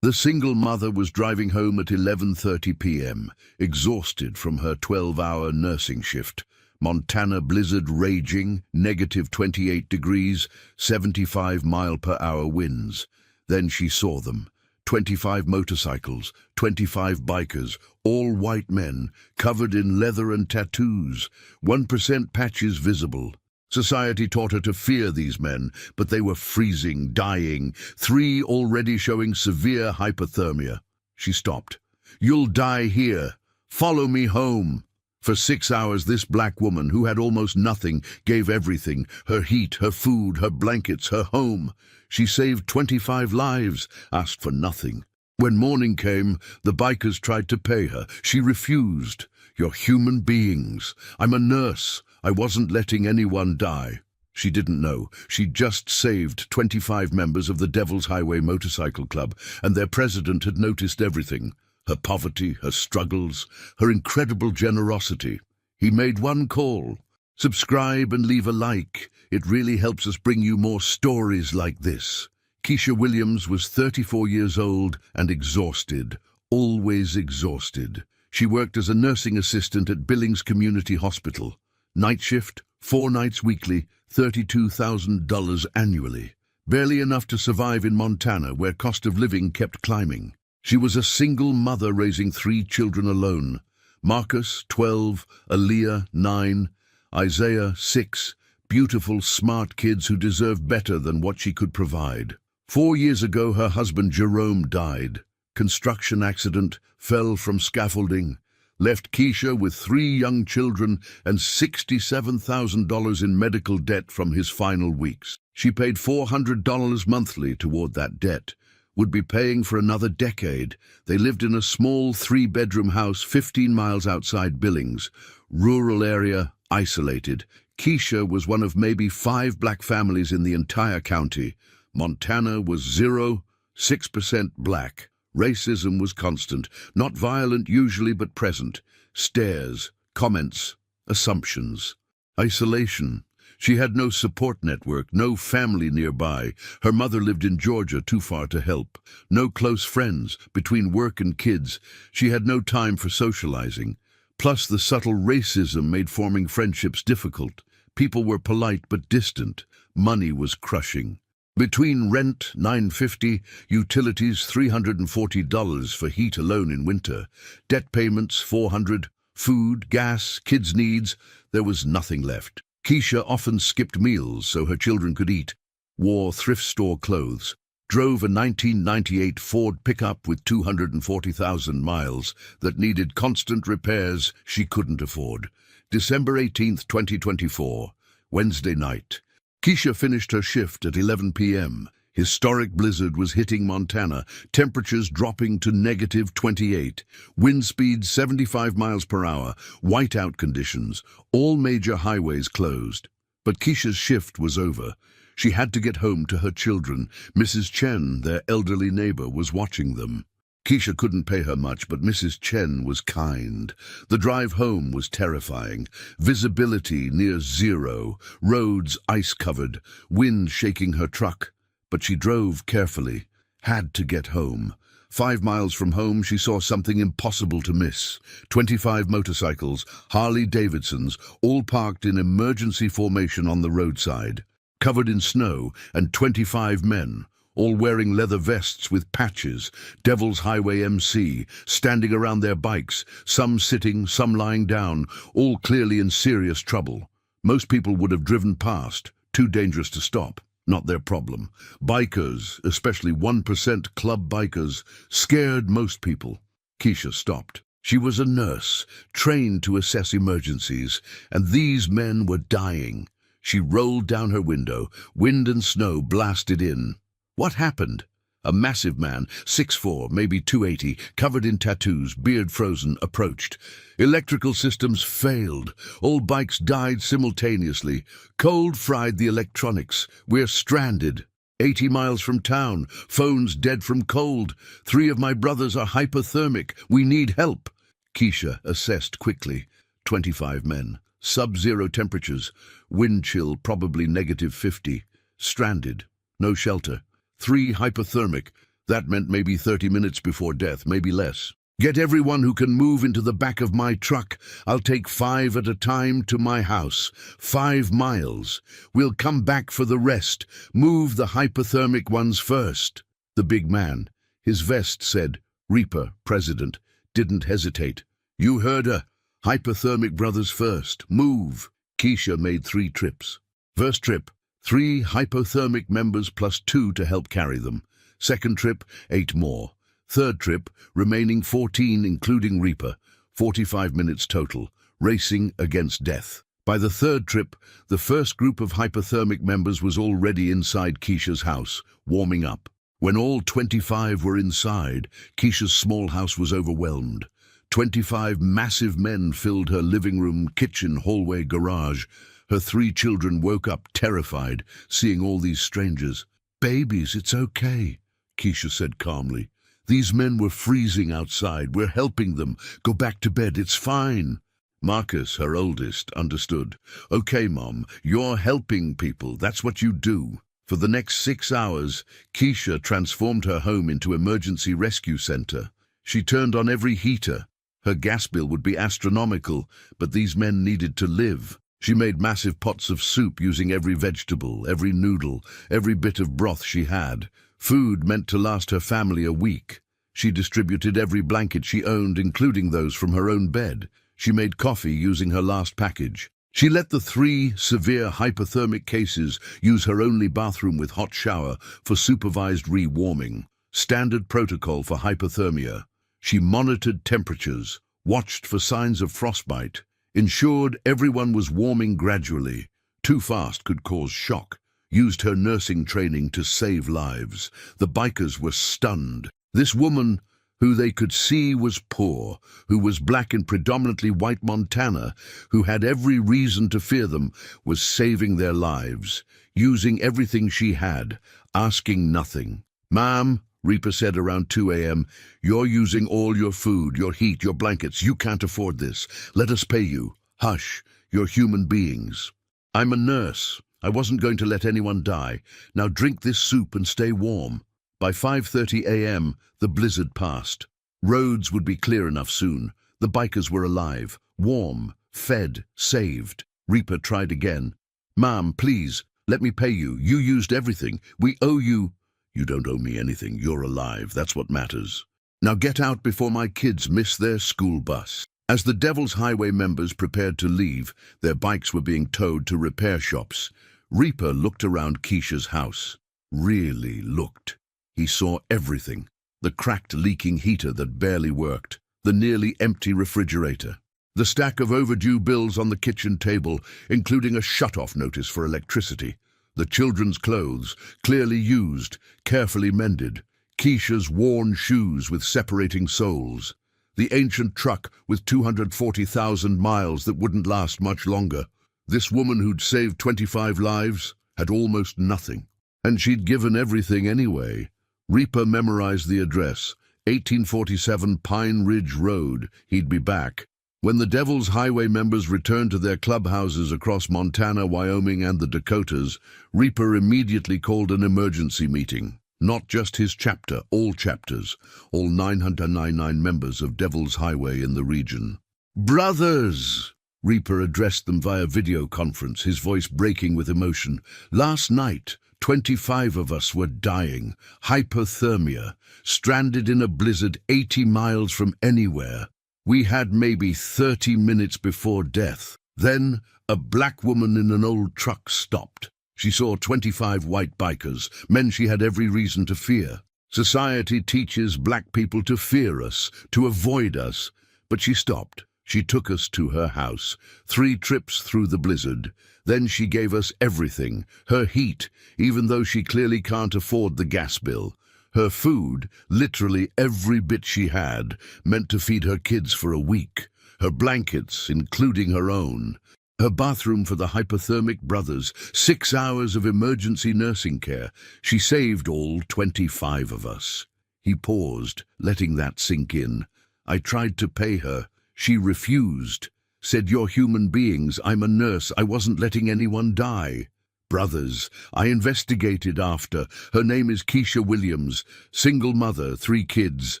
The single mother was driving home at 11:30 p.m., exhausted from her 12-hour nursing shift. Montana blizzard raging, negative 28 degrees, 75-mile-per-hour winds. Then she saw them. 25 motorcycles, 25 bikers, all white men, covered in leather and tattoos, 1% patches visible. Society taught her to fear these men, but they were freezing, dying, 3 already showing severe hypothermia. She stopped. "You'll die here. Follow me home." For 6 hours, this black woman, who had almost nothing, gave everything: her heat, her food, her blankets, her home. She saved 25 lives, asked for nothing. When morning came, the bikers tried to pay her. She refused. "You're human beings. I'm a nurse. I wasn't letting anyone die." She didn't know. She just saved 25 members of the Devil's Highway Motorcycle Club, and their president had noticed everything: her poverty, her struggles, her incredible generosity. He made one call: subscribe and leave a like. It really helps us bring you more stories like this. Keisha Williams was 34 years old and exhausted, always exhausted. She worked as a nursing assistant at Billings Community Hospital. Night shift, 4 nights weekly, $32,000 annually. Barely enough to survive in Montana, where cost of living kept climbing. She was a single mother raising 3 children alone. Marcus, 12, Aaliyah, 9, Isaiah, 6, beautiful, smart kids who deserved better than what she could provide. 4 years ago, her husband Jerome died. Construction accident, fell from scaffolding. Left Keisha with 3 young children and $67,000 in medical debt from his final weeks. She paid $400 monthly toward that debt. Would be paying for another decade. They lived in a small 3-bedroom house 15 miles outside Billings. Rural area, isolated. Keisha was one of maybe 5 black families in the entire county. Montana was 0, 6% black. Racism was constant, not violent usually, but present. Stares, comments, assumptions. Isolation. She had no support network, no family nearby. Her mother lived in Georgia, too far to help. No close friends. Between work and kids, she had no time for socializing. Plus, the subtle racism made forming friendships difficult. People were polite but distant. Money was crushing. Between rent, $950, utilities, $340 for heat alone in winter, debt payments, $400, food, gas, kids' needs, there was nothing left. Keisha often skipped meals so her children could eat, wore thrift store clothes, drove a 1998 Ford pickup with 240,000 miles that needed constant repairs she couldn't afford. December 18, 2024, Wednesday night. Keisha finished her shift at 11 p.m. Historic blizzard was hitting Montana, temperatures dropping to negative 28, wind speeds 75 miles per hour, whiteout conditions, all major highways closed. But Keisha's shift was over. She had to get home to her children. Mrs. Chen, their elderly neighbor, was watching them. Keisha couldn't pay her much, but Mrs. Chen was kind. The drive home was terrifying. Visibility near 0, roads ice-covered, wind shaking her truck. But she drove carefully, had to get home. 5 miles from home, she saw something impossible to miss. 25 motorcycles, Harley-Davidsons, all parked in emergency formation on the roadside, covered in snow, and 25 men, all wearing leather vests with patches, Devil's Highway MC, standing around their bikes, some sitting, some lying down, all clearly in serious trouble. Most people would have driven past, too dangerous to stop. Not their problem. Bikers, especially 1% club bikers, scared most people. Keisha stopped. She was a nurse, trained to assess emergencies, and these men were dying. She rolled down her window. Wind and snow blasted in. What happened? A massive man, 6'4", maybe 280, covered in tattoos, beard frozen, approached. Electrical systems failed. All bikes died simultaneously. Cold fried the electronics. We're stranded. 80 miles from town. Phones dead from cold. 3 of my brothers are hypothermic. We need help. Keisha assessed quickly. 25 men. Sub-zero temperatures. Wind chill probably negative 50. Stranded. No shelter. 3 hypothermic. That meant maybe 30 minutes before death, maybe less. Get everyone who can move into the back of my truck. I'll take 5 at a time to my house. 5 miles. We'll come back for the rest. Move the hypothermic ones first. The big man, his vest said, Reaper, President, didn't hesitate. You heard her. Hypothermic brothers first. Move. Keisha made 3 trips. First trip, 3 hypothermic members plus 2 to help carry them. Second trip, 8 more. Third trip, remaining 14 including Reaper, 45 minutes total, racing against death. By the third trip, the first group of hypothermic members was already inside Keisha's house, warming up. When all 25 were inside, Keisha's small house was overwhelmed. 25 massive men filled her living room, kitchen, hallway, garage. Her 3 children woke up terrified, seeing all these strangers. "Babies, it's okay," Keisha said calmly. "These men were freezing outside. We're helping them. Go back to bed. It's fine." Marcus, her oldest, understood. "Okay, Mom, you're helping people. That's what you do." For the next 6 hours, Keisha transformed her home into emergency rescue center. She turned on every heater. Her gas bill would be astronomical, but these men needed to live. She made massive pots of soup using every vegetable, every noodle, every bit of broth she had. Food meant to last her family a week. She distributed every blanket she owned, including those from her own bed. She made coffee using her last package. She let the 3 severe hypothermic cases use her only bathroom with hot shower for supervised re-warming. Standard protocol for hypothermia. She monitored temperatures, watched for signs of frostbite, ensured everyone was warming gradually. Too fast could cause shock. Used her nursing training to save lives. The bikers were stunned. This woman, who they could see was poor, who was black in predominantly white Montana, who had every reason to fear them, was saving their lives, using everything she had, asking nothing. "Ma'am," Reaper said around 2 a.m., "you're using all your food, your heat, your blankets. You can't afford this. Let us pay you." "Hush, you're human beings." "I'm a nurse. I wasn't going to let anyone die. Now drink this soup and stay warm." By 5:30 a.m., the blizzard passed. Roads would be clear enough soon. The bikers were alive, warm, fed, saved. Reaper tried again. "Ma'am, please, let me pay you. You used everything. We owe you." "You don't owe me anything. You're alive. That's what matters. Now get out before my kids miss their school bus." As the Devil's Highway members prepared to leave, their bikes were being towed to repair shops. Reaper looked around Keisha's house. Really looked. He saw everything. The cracked, leaking heater that barely worked. The nearly empty refrigerator. The stack of overdue bills on the kitchen table, including a shut-off notice for electricity. The children's clothes, clearly used, carefully mended. Keisha's worn shoes with separating soles. The ancient truck with 240,000 miles that wouldn't last much longer. This woman who'd saved 25 lives had almost nothing. And she'd given everything anyway. Reaper memorized the address, 1847 Pine Ridge Road. He'd be back. When the Devil's Highway members returned to their clubhouses across Montana, Wyoming, and the Dakotas, Reaper immediately called an emergency meeting. Not just his chapter, all chapters, all 999 members of Devil's Highway in the region. "Brothers!" Reaper addressed them via video conference, his voice breaking with emotion. "Last night, 25 of us were dying, hypothermia, stranded in a blizzard 80 miles from anywhere. We had maybe 30 minutes before death. Then, a black woman in an old truck stopped. She saw 25 white bikers, men she had every reason to fear. Society teaches black people to fear us, to avoid us. But she stopped. She took us to her house, 3 trips through the blizzard. Then she gave us everything, her heat, even though she clearly can't afford the gas bill. Her food, literally every bit she had, meant to feed her kids for a week. Her blankets, including her own. Her bathroom for the hypothermic brothers, 6 hours of emergency nursing care. She saved all 25 of us." He paused, letting that sink in. "I tried to pay her. She refused. Said, 'You're human beings. I'm a nurse. I wasn't letting anyone die.'" Brothers. I investigated after. Her name is Keisha Williams, single mother, 3 kids.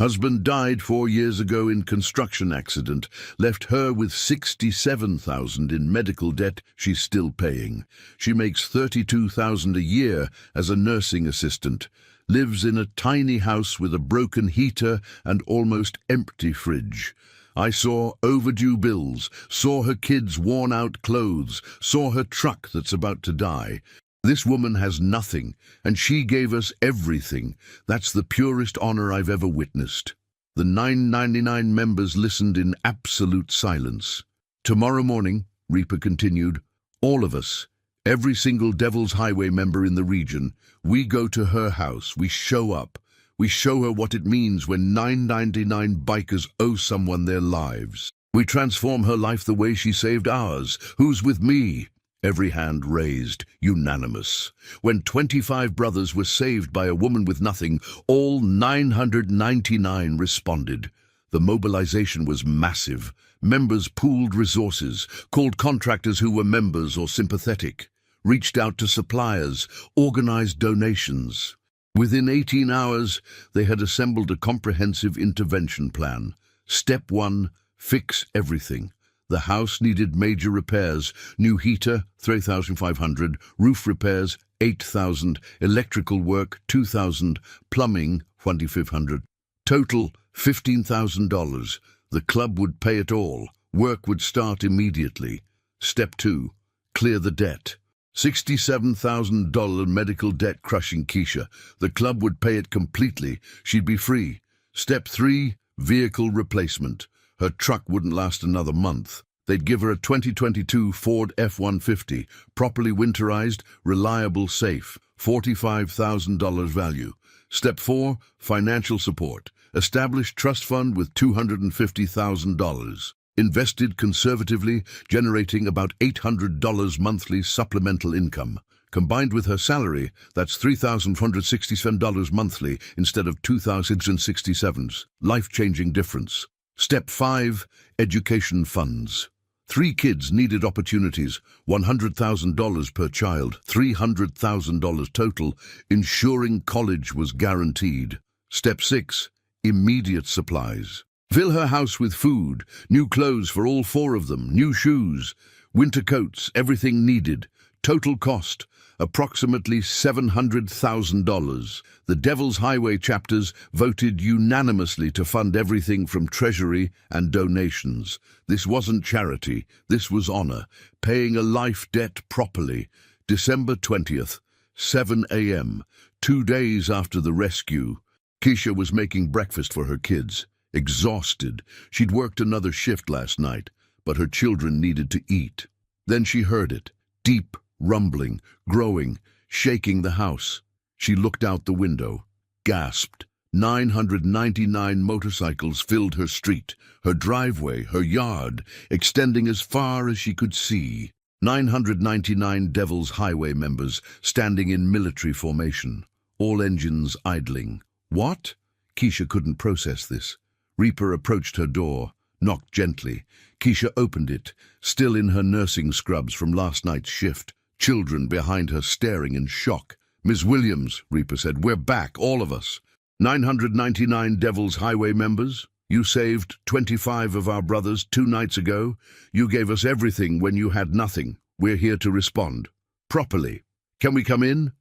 Husband died 4 years ago in construction accident, left her with $67,000 in medical debt she's still paying. She makes $32,000 a year as a nursing assistant, lives in a tiny house with a broken heater and almost empty fridge. I saw overdue bills, saw her kids' worn-out clothes, saw her truck that's about to die. This woman has nothing, and she gave us everything. That's the purest honor I've ever witnessed. The 999 members listened in absolute silence. Tomorrow morning, Reaper continued, all of us, every single Devil's Highway member in the region, we go to her house, we show up. We show her what it means when 999 bikers owe someone their lives. We transform her life the way she saved ours. Who's with me? Every hand raised, unanimous. When 25 brothers were saved by a woman with nothing, all 999 responded. The mobilization was massive. Members pooled resources, called contractors who were members or sympathetic, reached out to suppliers, organized donations. Within 18 hours, they had assembled a comprehensive intervention plan. Step 1, fix everything. The house needed major repairs, new heater, $3,500, roof repairs, $8,000, electrical work, $2,000, plumbing, $2,500. Total, $15,000. The club would pay it all. Work would start immediately. Step 2, clear the debt. $67,000 medical debt crushing Keisha. The club would pay it completely. She'd be free. Step 3, vehicle replacement. Her truck wouldn't last another month. They'd give her a 2022 Ford F-150, properly winterized, reliable, safe, $45,000 value. Step 4, financial support. Established trust fund with $250,000. Invested conservatively, generating about $800 monthly supplemental income. Combined with her salary, that's $3,467 monthly instead of $2,067. Life-changing difference. Step 5, education funds. 3 kids needed opportunities, $100,000 per child, $300,000 total, ensuring college was guaranteed. Step 6, immediate supplies. Fill her house with food, new clothes for all 4 of them, new shoes, winter coats, everything needed. Total cost, approximately $700,000. The Devil's Highway chapters voted unanimously to fund everything from treasury and donations. This wasn't charity, this was honor, paying a life debt properly. December 20th, 7 a.m., 2 days after the rescue. Keisha was making breakfast for her kids. Exhausted, she'd worked another shift last night, but her children needed to eat. Then she heard it, deep, rumbling, growing, shaking the house. She looked out the window, gasped. 999 motorcycles filled her street, her driveway, her yard, extending as far as she could see. 999 Devil's Highway members standing in military formation, all engines idling. What? Keisha couldn't process this. Reaper approached her door, knocked gently. Keisha opened it, still in her nursing scrubs from last night's shift. Children behind her staring in shock. Ms. Williams, Reaper said, we're back, all of us. 999 Devil's Highway members. You saved 25 of our brothers 2 nights ago. You gave us everything when you had nothing. We're here to respond. Properly. Can we come in?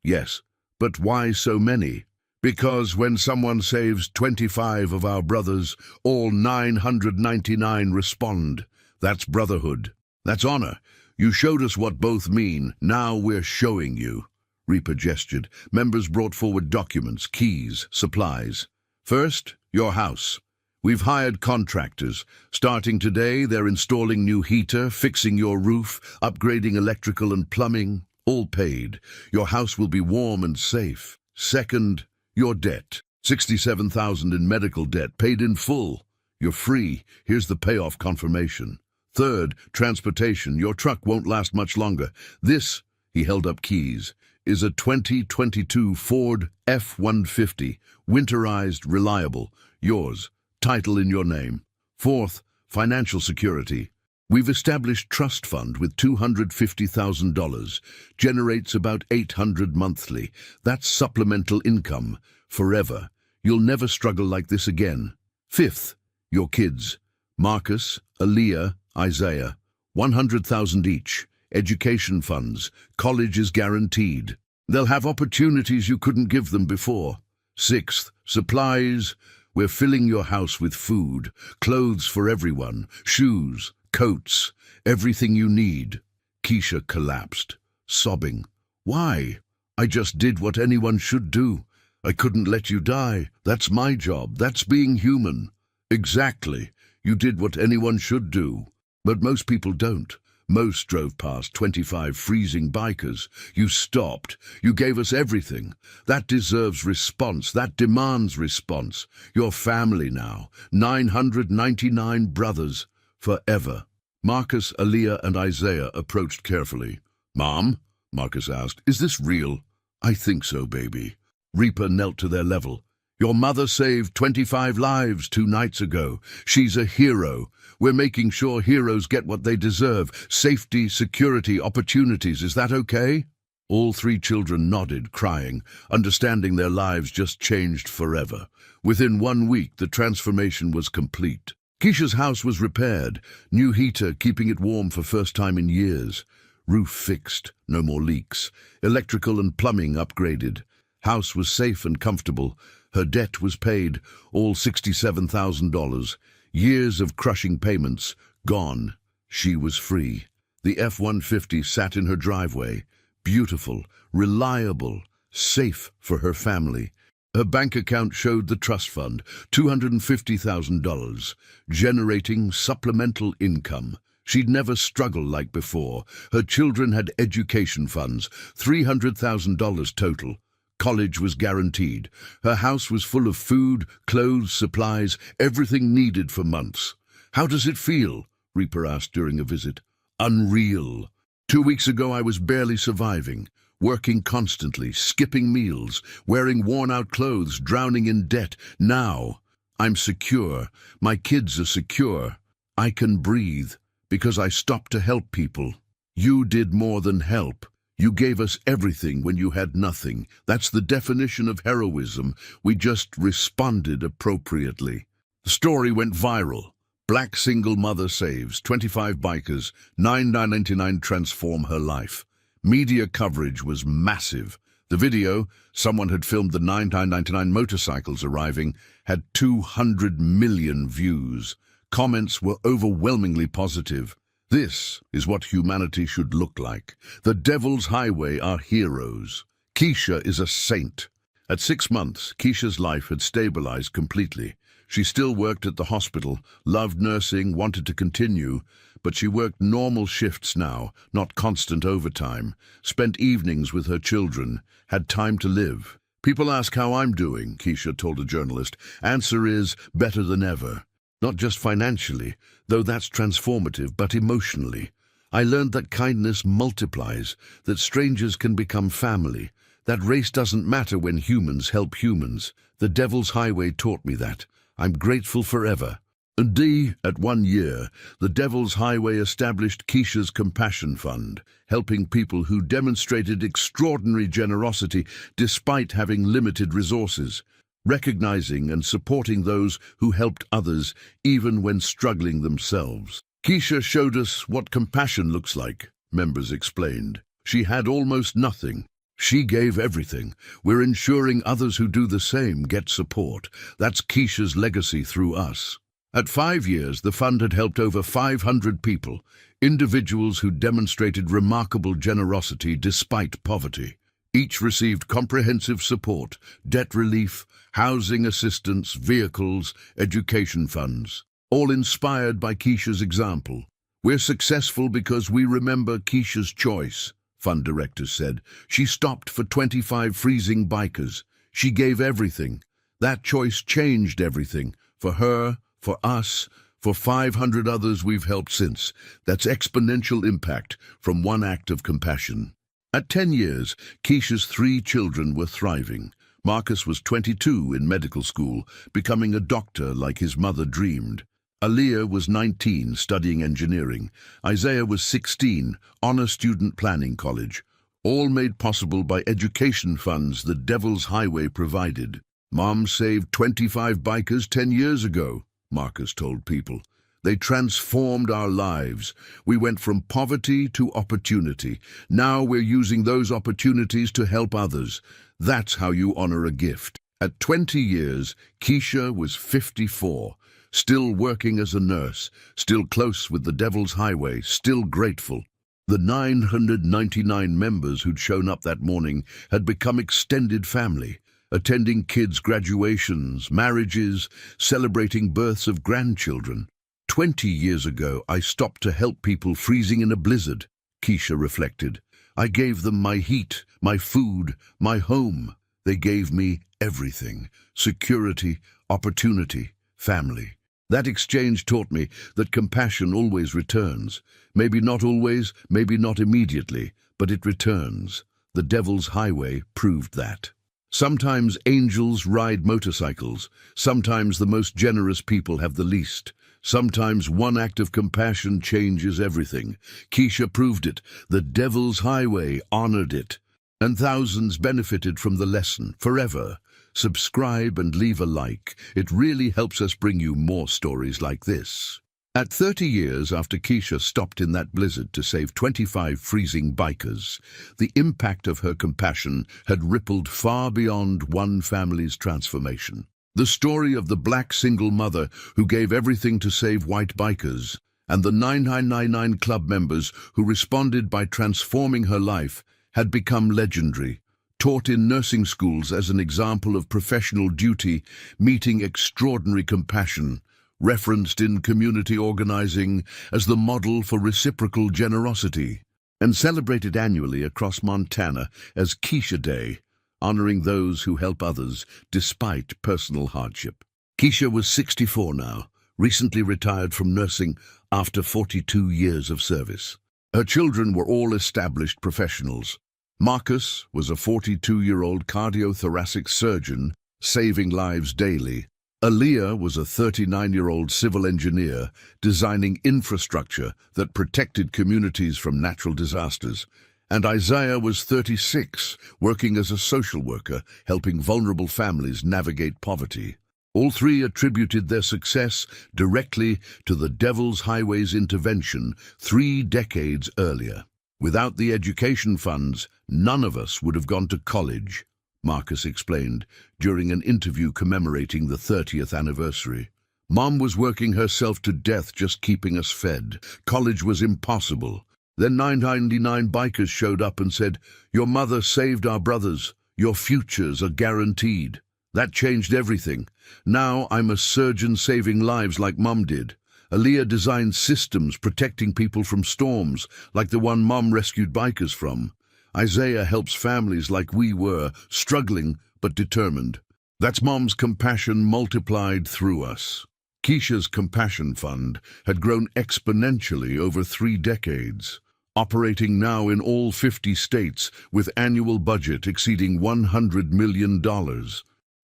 Yes. But why so many? Because when someone saves 25 of our brothers, all 999 respond. That's brotherhood. That's honor. You showed us what both mean. Now we're showing you. Reaper gestured. Members brought forward documents, keys, supplies. First, your house. We've hired contractors. Starting today, they're installing new heater, fixing your roof, upgrading electrical and plumbing. All paid. Your house will be warm and safe. Second, your debt. $67,000 in medical debt, paid in full. You're free. Here's the payoff confirmation. Third, transportation. Your truck won't last much longer. This, he held up keys, is a 2022 Ford F-150, winterized, reliable. Yours. Title in your name. Fourth, financial security. We've established trust fund with $250,000, generates about 800 monthly. That's supplemental income, forever. You'll never struggle like this again. Fifth, your kids, Marcus, Aaliyah, Isaiah, 100,000 each, education funds, college is guaranteed. They'll have opportunities you couldn't give them before. Sixth, supplies, we're filling your house with food, clothes for everyone, shoes, coats, everything you need. Keisha collapsed, sobbing. Why? I just did what anyone should do. I couldn't let you die. That's my job. That's being human. Exactly. You did what anyone should do. But most people don't. Most drove past 25 freezing bikers. You stopped. You gave us everything. That deserves response. That demands response. Your family now. 999 brothers. Forever. Marcus, Aaliyah, and Isaiah approached carefully. Mom? Marcus asked. Is this real? I think so, baby. Reaper knelt to their level. Your mother saved 25 lives 2 nights ago. She's a hero. We're making sure heroes get what they deserve. Safety, security, opportunities. Is that okay? All 3 children nodded, crying, understanding their lives just changed forever. Within 1 week, the transformation was complete. Keisha's house was repaired. New heater, keeping it warm for first time in years. Roof fixed, no more leaks. Electrical and plumbing upgraded. House was safe and comfortable. Her debt was paid, all $67,000. Years of crushing payments, gone. She was free. The F-150 sat in her driveway. Beautiful, reliable, safe for her family. Her bank account showed the trust fund, $250,000, generating supplemental income. She'd never struggled like before. Her children had education funds, $300,000 total. College was guaranteed. Her house was full of food, clothes, supplies, everything needed for months. How does it feel? Reaper asked during a visit. Unreal. 2 weeks ago I was barely surviving, working constantly, skipping meals, wearing worn-out clothes, drowning in debt. Now, I'm secure. My kids are secure. I can breathe because I stopped to help people. You did more than help. You gave us everything when you had nothing. That's the definition of heroism. We just responded appropriately. The story went viral. Black single mother saves 25 bikers, $9.99 transform her life. Media coverage was massive. The video, someone had filmed the $9.99 motorcycles arriving, had 200 million views. Comments were overwhelmingly positive. This is what humanity should look like. The Devil's Highway are heroes. Keisha is a saint. At 6 months, Keisha's life had stabilized completely. She still worked at the hospital, loved nursing, wanted to continue, but she worked normal shifts now, not constant overtime, spent evenings with her children, had time to live. People ask how I'm doing, Keisha told a journalist. Answer is better than ever. Not just financially, though that's transformative, but emotionally. I learned that kindness multiplies, that strangers can become family, that race doesn't matter when humans help humans. The Devil's Highway taught me that. I'm grateful forever. And at 1 year, the Devil's Highway established Keisha's Compassion Fund, helping people who demonstrated extraordinary generosity despite having limited resources, recognizing and supporting those who helped others even when struggling themselves. Keisha showed us what compassion looks like, members explained. She had almost nothing. She gave everything. We're ensuring others who do the same get support. That's Keisha's legacy through us. At 5 years, the fund had helped over 500 people, individuals who demonstrated remarkable generosity despite poverty. Each received comprehensive support, debt relief, housing assistance, vehicles, education funds, all inspired by Keisha's example. We're successful because we remember Keisha's choice, fund directors said. She stopped for 25 freezing bikers. She gave everything. That choice changed everything, for her, for us, for 500 others we've helped since. That's exponential impact from one act of compassion. At 10 years, Keisha's 3 children were thriving. Marcus was 22 in medical school, becoming a doctor like his mother dreamed. Aaliyah was 19, studying engineering. Isaiah was 16, honor student planning college. All made possible by education funds the Devil's Highway provided. Mom saved 25 bikers 10 years ago, Marcus told People. They transformed our lives. We went from poverty to opportunity. Now we're using those opportunities to help others. That's how you honor a gift. At 20 years, Keisha was 54, still working as a nurse, still close with the Devil's Highway, still grateful. The 999 members who'd shown up that morning had become extended family, attending kids' graduations, marriages, celebrating births of grandchildren. 20 years ago, I stopped to help people freezing in a blizzard, Keisha reflected. I gave them my heat, my food, my home. They gave me everything: security, opportunity, family. That exchange taught me that compassion always returns. Maybe not always, maybe not immediately, but it returns. The Devil's Highway proved that. Sometimes angels ride motorcycles. Sometimes the most generous people have the least. Sometimes one act of compassion changes everything. Keisha proved it. The Devil's Highway honored it. And thousands benefited from the lesson forever. Subscribe and leave a like. It really helps us bring you more stories like this. At 30 years after Keisha stopped in that blizzard to save 25 freezing bikers, the impact of her compassion had rippled far beyond one family's transformation. The story of the black single mother who gave everything to save white bikers, and the 9999 Club members who responded by transforming her life, had become legendary, taught in nursing schools as an example of professional duty, meeting extraordinary compassion, referenced in community organizing as the model for reciprocal generosity, and celebrated annually across Montana as Keisha Day, honoring those who help others despite personal hardship. Keisha was 64 now, recently retired from nursing after 42 years of service. Her children were all established professionals. Marcus was a 42-year-old cardiothoracic surgeon, saving lives daily. Aaliyah was a 39-year-old civil engineer, designing infrastructure that protected communities from natural disasters. And Isaiah was 36, working as a social worker, helping vulnerable families navigate poverty. All three attributed their success directly to the Devil's Highway's intervention 3 decades earlier. Without the education funds, none of us would have gone to college, Marcus explained during an interview commemorating the 30th anniversary. Mom was working herself to death just keeping us fed. College was impossible. Then 999 bikers showed up and said, "Your mother saved our brothers. Your futures are guaranteed." That changed everything. Now I'm a surgeon saving lives like Mom did. Aaliyah designed systems protecting people from storms, like the one Mom rescued bikers from. Isaiah helps families like we were, struggling but determined. That's Mom's compassion multiplied through us. Keisha's Compassion Fund had grown exponentially over 3 decades, operating now in all 50 states with annual budget exceeding $100 million.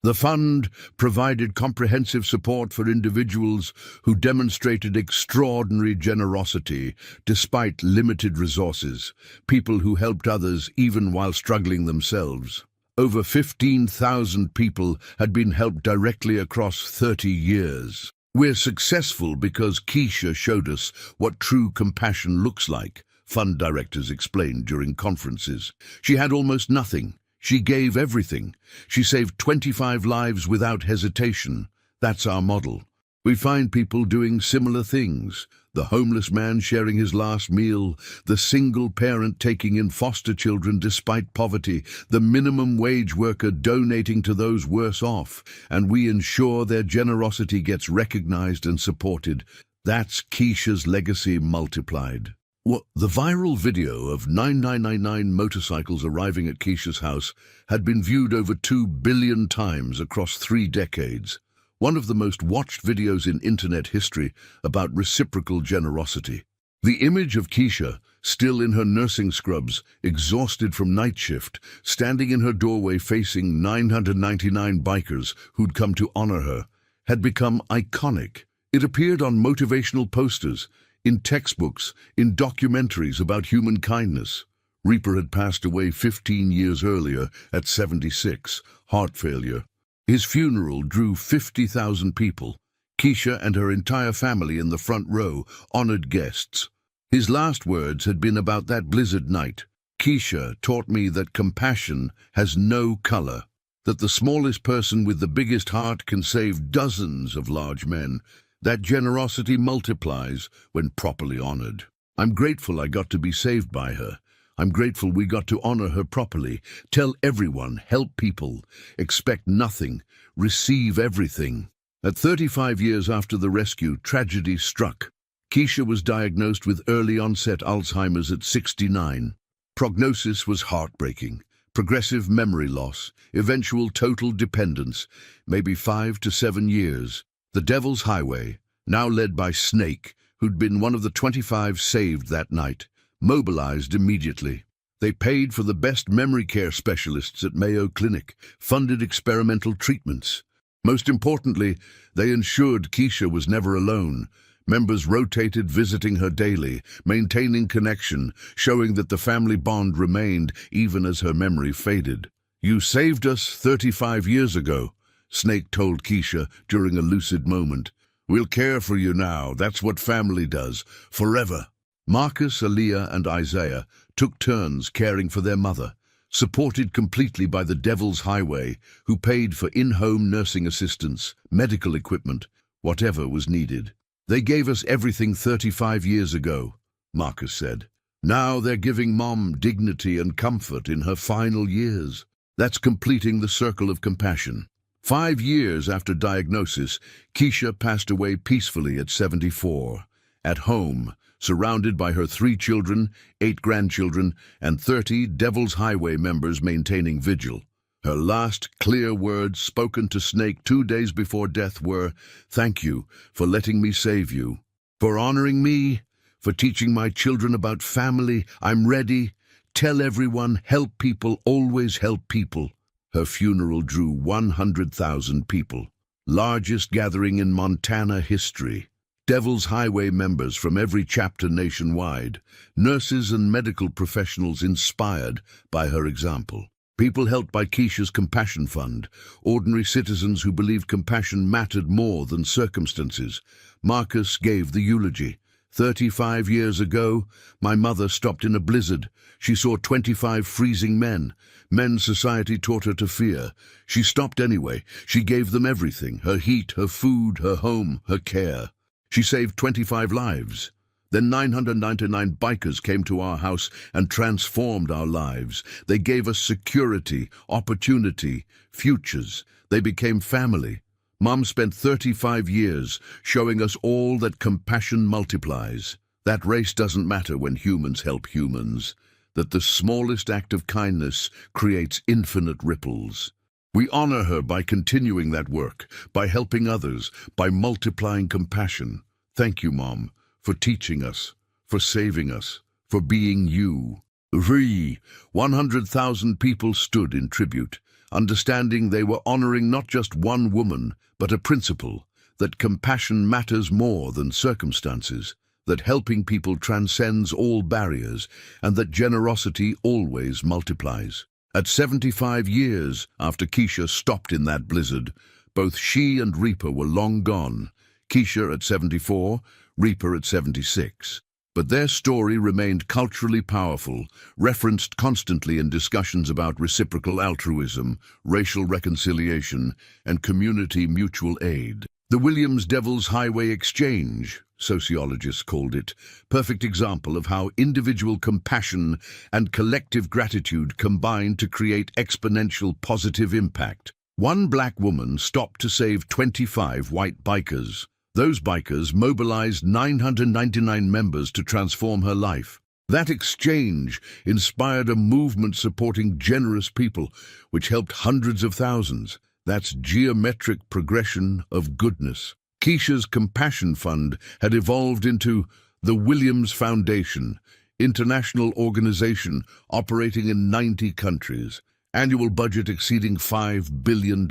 The fund provided comprehensive support for individuals who demonstrated extraordinary generosity despite limited resources, people who helped others even while struggling themselves. Over 15,000 people had been helped directly across 30 years. We're successful because Keisha showed us what true compassion looks like, fund directors explained during conferences. She had almost nothing. She gave everything. She saved 25 lives without hesitation. That's our model. We find people doing similar things. The homeless man sharing his last meal, the single parent taking in foster children despite poverty, the minimum wage worker donating to those worse off, and we ensure their generosity gets recognized and supported. That's Keisha's legacy multiplied. The viral video of 9999 motorcycles arriving at Keisha's house had been viewed over 2 billion times across 3 decades. One of the most watched videos in internet history about reciprocal generosity. The image of Keisha, still in her nursing scrubs, exhausted from night shift, standing in her doorway facing 999 bikers who'd come to honor her, had become iconic. It appeared on motivational posters, in textbooks, in documentaries about human kindness. Reaper had passed away 15 years earlier at 76, heart failure. His funeral drew 50,000 people. Keisha and her entire family in the front row, honored guests. His last words had been about that blizzard night. Keisha taught me that compassion has no color, that the smallest person with the biggest heart can save dozens of large men, that generosity multiplies when properly honored. I'm grateful I got to be saved by her. I'm grateful we got to honor her properly. Tell everyone, help people, expect nothing, receive everything. At 35 years after the rescue, tragedy struck. Keisha was diagnosed with early-onset Alzheimer's at 69. Prognosis was heartbreaking. Progressive memory loss, eventual total dependence, maybe 5 to 7 years. The Devil's Highway, now led by Snake, who'd been one of the 25 saved that night, mobilized immediately. They paid for the best memory care specialists at Mayo Clinic, funded experimental treatments. Most importantly, they ensured Keisha was never alone. Members rotated, visiting her daily, maintaining connection, showing that the family bond remained even as her memory faded. "You saved us 35 years ago," Snake told Keisha during a lucid moment. "We'll care for you now. That's what family does, forever." Marcus, Aaliyah, and Isaiah took turns caring for their mother, supported completely by the Devil's Highway, who paid for in-home nursing assistance, medical equipment, whatever was needed. "They gave us everything 35 years ago," Marcus said. "Now they're giving Mom dignity and comfort in her final years. That's completing the circle of compassion." 5 years after diagnosis, Keisha passed away peacefully at 74. At home, surrounded by her 3 children, 8 grandchildren, and 30 Devil's Highway members maintaining vigil. Her last clear words spoken to Snake 2 days before death were, "Thank you for letting me save you, for honoring me, for teaching my children about family. I'm ready. Tell everyone, help people, always help people." Her funeral drew 100,000 people, largest gathering in Montana history. Devil's Highway members from every chapter nationwide, nurses and medical professionals inspired by her example. People helped by Keisha's Compassion Fund, ordinary citizens who believed compassion mattered more than circumstances. Marcus gave the eulogy. 35 years ago, my mother stopped in a blizzard. She saw 25 freezing men. Men society taught her to fear. She stopped anyway. She gave them everything, her heat, her food, her home, her care. She saved 25 lives. Then 999 bikers came to our house and transformed our lives. They gave us security, opportunity, futures. They became family. Mom spent 35 years showing us all that compassion multiplies. That race doesn't matter when humans help humans. That the smallest act of kindness creates infinite ripples. We honor her by continuing that work, by helping others, by multiplying compassion. Thank you, Mom, for teaching us, for saving us, for being you. 100,000 people stood in tribute, understanding they were honoring not just one woman, but a principle, that compassion matters more than circumstances, that helping people transcends all barriers, and that generosity always multiplies. At 75 years after Keisha stopped in that blizzard, both she and Reaper were long gone. Keisha at 74, Reaper at 76. But their story remained culturally powerful, referenced constantly in discussions about reciprocal altruism, racial reconciliation, and community mutual aid. The Williams Devil's Highway Exchange, sociologists called it, perfect example of how individual compassion and collective gratitude combine to create exponential positive impact. One black woman stopped to save 25 white bikers. Those bikers mobilized 999 members to transform her life. That exchange inspired a movement supporting generous people, which helped hundreds of thousands. That's geometric progression of goodness. Keisha's Compassion Fund had evolved into the Williams Foundation, international organization operating in 90 countries, annual budget exceeding $5 billion.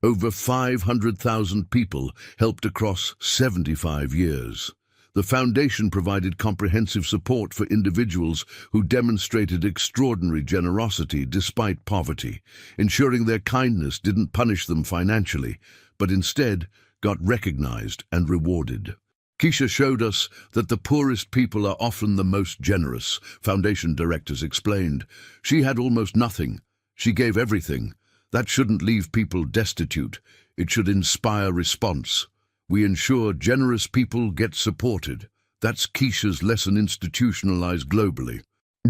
Over 500,000 people helped across 75 years. The foundation provided comprehensive support for individuals who demonstrated extraordinary generosity despite poverty, ensuring their kindness didn't punish them financially, but instead got recognized and rewarded. Keisha showed us that the poorest people are often the most generous, foundation directors explained. She had almost nothing. She gave everything. That shouldn't leave people destitute. It should inspire response. We ensure generous people get supported. That's Keisha's lesson institutionalized globally.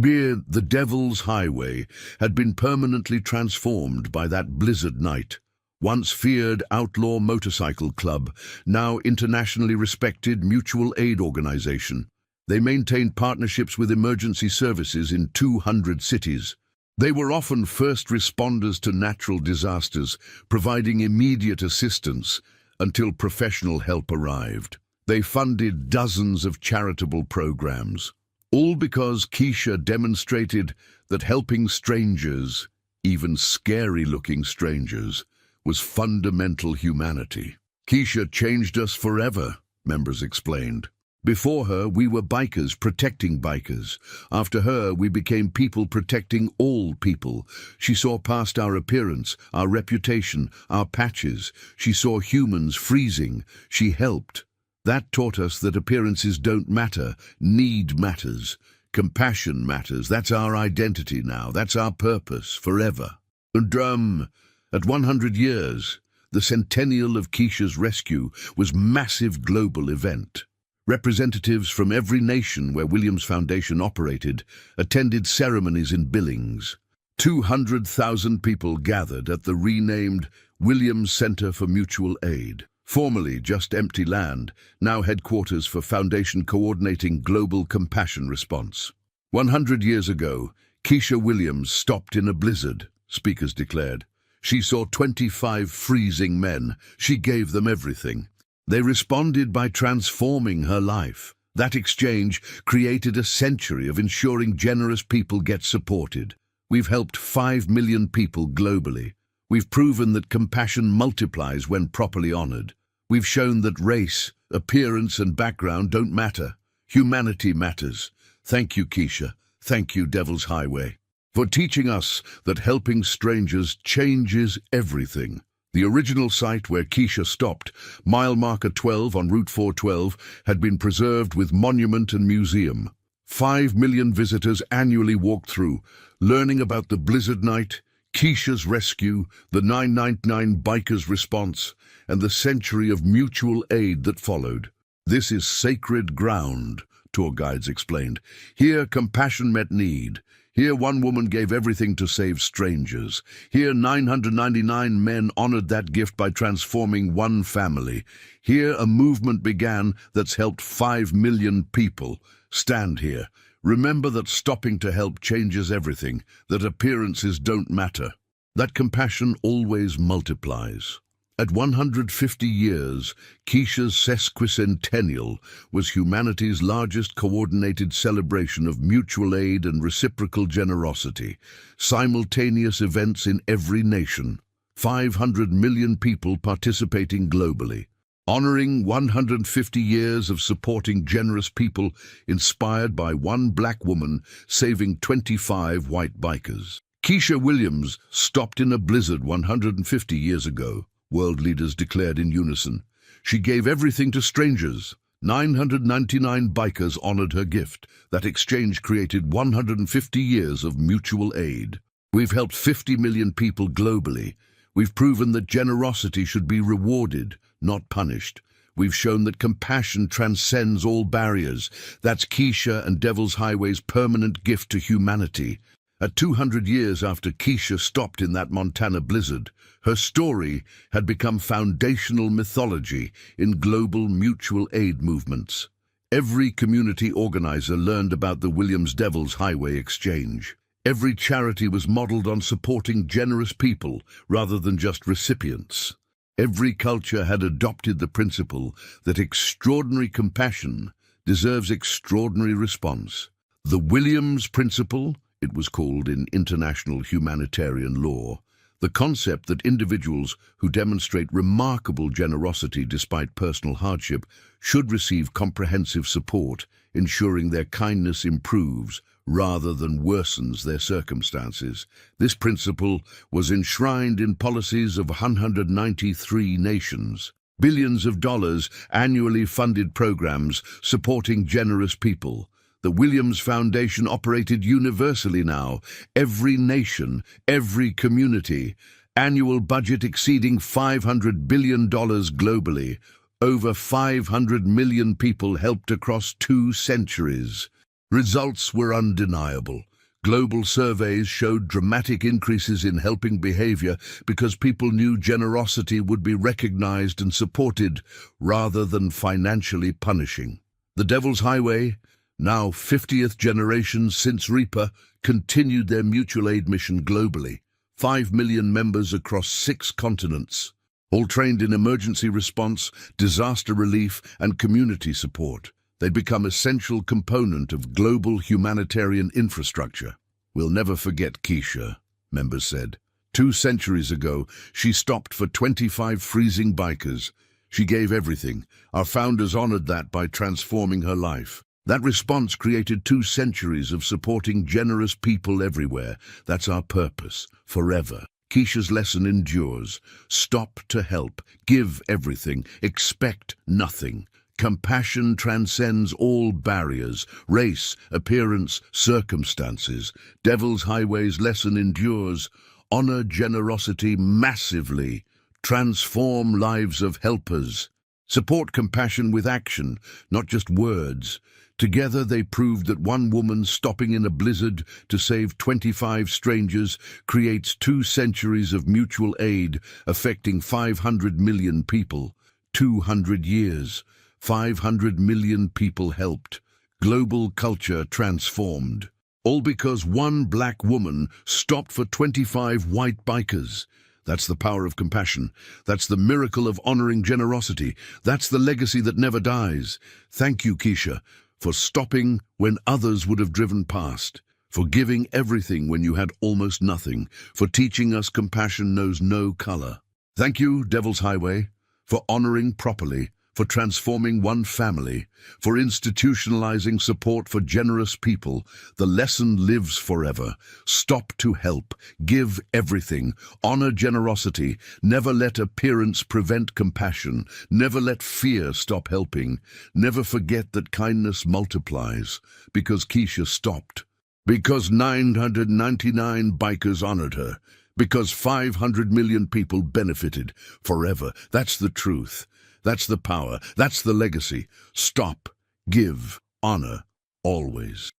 Here, the Devil's Highway had been permanently transformed by that blizzard night. Once feared outlaw motorcycle club, now internationally respected mutual aid organization. They maintained partnerships with emergency services in 200 cities. They were often first responders to natural disasters, providing immediate assistance until professional help arrived. They funded dozens of charitable programs, all because Keisha demonstrated that helping strangers, even scary-looking strangers, was fundamental humanity. Keisha changed us forever, members explained. Before her, we were bikers protecting bikers. After her, we became people protecting all people. She saw past our appearance, our reputation, our patches. She saw humans freezing. She helped. That taught us that appearances don't matter. Need matters. Compassion matters. That's our identity now. That's our purpose, forever. And at 100 years, the centennial of Keisha's rescue was a massive global event. Representatives from every nation where Williams Foundation operated attended ceremonies in Billings. 200,000 people gathered at the renamed Williams Center for Mutual Aid, formerly just empty land, now headquarters for Foundation coordinating global compassion response. 100 years ago, Keisha Williams stopped in a blizzard, speakers declared. She saw 25 freezing men. She gave them everything. They responded by transforming her life. That exchange created a century of ensuring generous people get supported. We've helped 5 million people globally. We've proven that compassion multiplies when properly honored. We've shown that race, appearance, and background don't matter. Humanity matters. Thank you, Keisha. Thank you, Devil's Highway, for teaching us that helping strangers changes everything. The original site where Keisha stopped, mile marker 12 on Route 412, had been preserved with monument and museum. 5 million visitors annually walked through, learning about the blizzard night, Keisha's rescue, the 999 bikers' response, and the century of mutual aid that followed. This is sacred ground, tour guides explained. Here compassion met need. Here one woman gave everything to save strangers. Here 999 men honored that gift by transforming one family. Here a movement began that's helped 5 million people. Stand here. Remember that stopping to help changes everything, that appearances don't matter, that compassion always multiplies. At 150 years, Keisha's sesquicentennial was humanity's largest coordinated celebration of mutual aid and reciprocal generosity, simultaneous events in every nation, 500 million people participating globally, honoring 150 years of supporting generous people inspired by one black woman saving 25 white bikers. Keisha Williams stopped in a blizzard 150 years ago. World leaders declared in unison. She gave everything to strangers. 999 bikers honored her gift. That exchange created 150 years of mutual aid. We've helped 50 million people globally. We've proven that generosity should be rewarded, not punished. We've shown that compassion transcends all barriers. That's Keisha and Devil's Highway's permanent gift to humanity. At 200 years after Keisha stopped in that Montana blizzard, her story had become foundational mythology in global mutual aid movements. Every community organizer learned about the Williams Devil's Highway exchange. Every charity was modeled on supporting generous people rather than just recipients. Every culture had adopted the principle that extraordinary compassion deserves extraordinary response. The Williams Principle, it was called in international humanitarian law, The concept that individuals who demonstrate remarkable generosity despite personal hardship should receive comprehensive support, ensuring their kindness improves rather than worsens their circumstances. This principle was enshrined in policies of 193 nations. Billions of dollars annually funded programs supporting generous people. The Williams Foundation operated universally now, every nation, every community, annual budget exceeding $500 billion globally. Over 500 million people helped across 2 centuries. Results were undeniable. Global surveys showed dramatic increases in helping behavior because people knew generosity would be recognized and supported rather than financially punishing. The Devil's Highway, now 50th generation since Reaper, continued their mutual aid mission globally. 5 million members across 6 continents, all trained in emergency response, disaster relief, and community support. They'd become an essential component of global humanitarian infrastructure. "We'll never forget Keisha," members said. 2 centuries ago, she stopped for 25 freezing bikers. She gave everything. Our founders honored that by transforming her life. That response created 2 centuries of supporting generous people everywhere. That's our purpose, forever. Keisha's lesson endures. Stop to help. Give everything. Expect nothing. Compassion transcends all barriers, race, appearance, circumstances. Devil's Highway's lesson endures. Honor generosity massively. Transform lives of helpers. Support compassion with action, not just words. Together they proved that one woman stopping in a blizzard to save 25 strangers creates 2 centuries of mutual aid affecting 500 million people. 200 years. 500 million people helped. Global culture transformed. All because one black woman stopped for 25 white bikers. That's the power of compassion. That's the miracle of honoring generosity. That's the legacy that never dies. Thank you, Keisha, for stopping when others would have driven past, for giving everything when you had almost nothing, for teaching us compassion knows no color. Thank you, Devil's Highway, for honoring properly, for transforming one family, for institutionalizing support for generous people. The lesson lives forever. Stop to help. Give everything. Honor generosity. Never let appearance prevent compassion. Never let fear stop helping. Never forget that kindness multiplies. Because Keisha stopped. Because 999 bikers honored her. Because 500 million people benefited. Forever. That's the truth. That's the power. That's the legacy. Stop, give, honor, always.